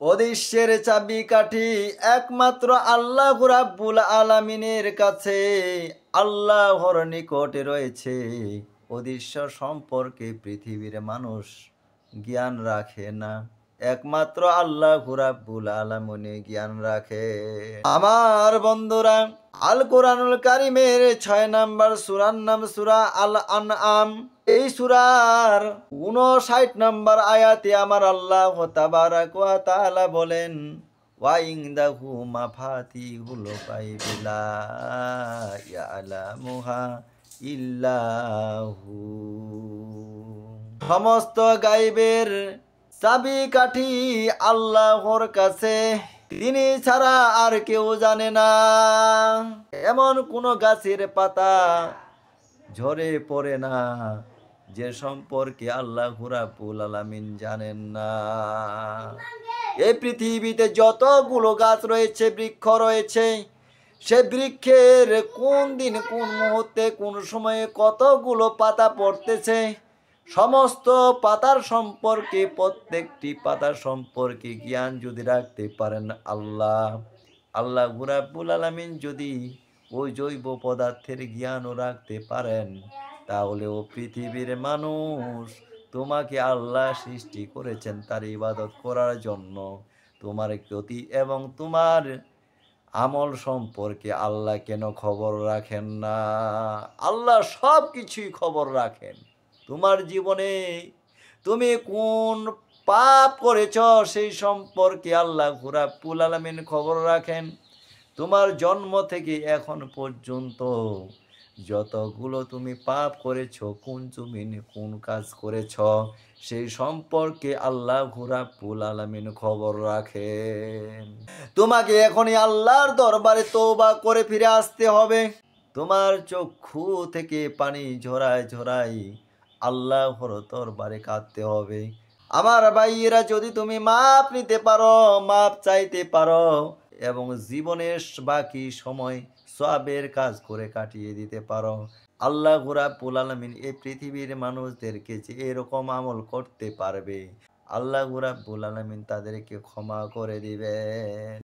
অদৃশ্যের চাবিকাঠি একমাত্র আল্লাহ রাব্বুল আলামিনের কাছে। আল্লাহর নিকটে রয়েছে। অদৃশ্য সম্পর্কে পৃথিবীর মানুষ জ্ঞান রাখে না, একমাত্র আল্লাহ রাব্বুল আলামিনে জ্ঞান রাখে। আমার বন্ধুরা, আল কোরআনুল কারিমের 6 নম্বর সূরার নাম সূরা আল আনআম। এই সূরার 59 নম্বর আয়াতে আমার আল্লাহ তাবারাক ওয়া তাআলা বলেন, ওয়া ইনদাহু মাফাতিহুল গায়বি লা ইয়ালামুহা ইল্লাহু। সমস্ত গায়বের চাবিকাঠি আল্লাহর কাছে, তিনি ছাড়া আর কেউ জানে না। এমন কোন গাছের পাতা ঝরে পড়ে না যে সম্পর্কে আল্লাহ রাব্বুল আলামিন জানেন না। এই পৃথিবীতে যতগুলো গাছ রয়েছে, বৃক্ষ রয়েছে, সে বৃক্ষের কোন দিন, কোন মুহূর্তে, কোন সময়ে কতগুলো পাতা পড়তেছে, সমস্ত পাতার সম্পর্কে, প্রত্যেকটি পাতার সম্পর্কে জ্ঞান যদি রাখতে পারেন আল্লাহ রাব্বুল আলামিন যদি ওই জৈব পদার্থের জ্ঞানও রাখতে পারেন, তাহলে ও পৃথিবীর মানুষ, তোমাকে আল্লাহ সৃষ্টি করেছেন তার ইবাদত করার জন্য। তোমার গতি এবং তোমার আমল সম্পর্কে আল্লাহ কেন খবর রাখেন না? আল্লাহ সব কিছুই খবর রাখেন। তোমার জীবনে তুমি কোন পাপ করেছ সেই সম্পর্কে আল্লাহ রাব্বুল আলামিন খবর রাখেন। তোমার জন্ম থেকে এখন পর্যন্ত যতগুলো তুমি পাপ করেছ, কোন কাজ করেছ, সেই সম্পর্কে আল্লাহ রাব্বুল আলামিন খবর রাখেন। তোমাকে এখনই আল্লাহর দরবারে তওবা করে ফিরে আসতে হবে। তোমার চক্ষু থেকে পানি ঝরায় ঝরায় আল্লাহর দরবারে কাঁদতে হবে। আমার ভাইয়েরা, যদি তুমি মাপ নিতে পারো, মাপ চাইতে পারো এবং জীবনের বাকি সময় সওয়াবের কাজ করে কাটিয়ে দিতে পারো, আল্লাহ রাব্বুল আলামিন এই পৃথিবীর মানুষদেরকে যে এরকম আমল করতে পারবে, আল্লাহ রাব্বুল আলামিন তাদেরকে ক্ষমা করে দিবেন।